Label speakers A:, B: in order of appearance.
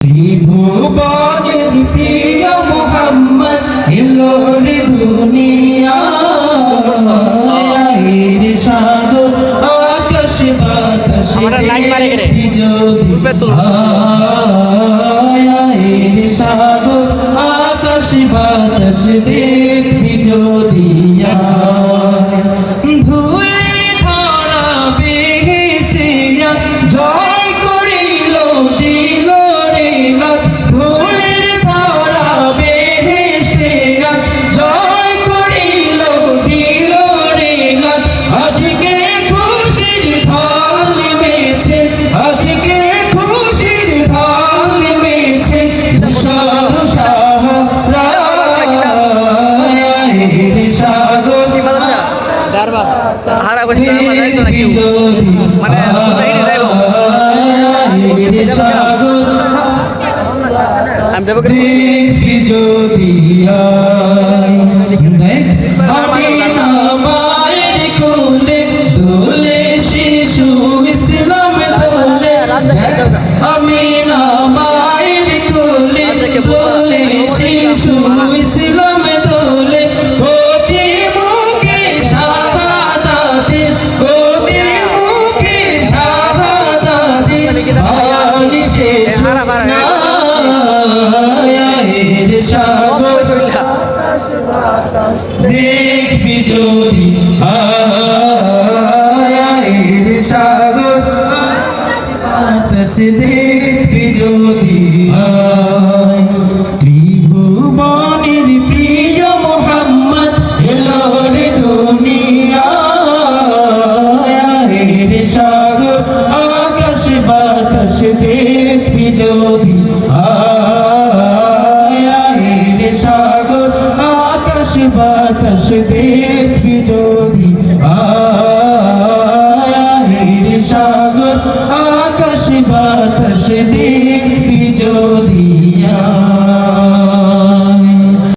A: ত্রিভুবনের প্রিয় মুহাম্মদ এলো রে দুনিয়ায় সাগর আকাশ বাতাস দেখবি যদি সাগর আকাশ বাতাস দেখবি যদি ধুয়ে ধরা বেহেশতিয়া জয় করিল দিল রে লাখ ধুলের ধরা বেহেশতিয়া জয় করিল দিল রে লাখ আজকে খুশির ঢাল নেমেছে আজকে খুশির ঢাল নেমেছে বিশাল সাহারা সাগর
B: হারা বসে যাইতো নাকি মানে আমি দেবো
A: দেখবি যদি আমি না মায়ের কোলে দোলে শিশু ইসলাম দোলে আমি না মায়ের কোলে দোলে শিশু ইসলাম দোলে কোটি মুখে শাহাদাতে কোটি মুখে শাহাদাতে বাণী শেষ না সাগর দেখবি যদি সাগর বাতাস দেখবি যদি ত্রিভুবনের প্রিয় মুহাম্মদ এলো রে দুনিয়ায় সাগর আকাশ বাতাস দেখবি যদি সাগর আকাশ বাতাস দেখবি যদি সাগর আকাশ বাতাস দেখবি যদি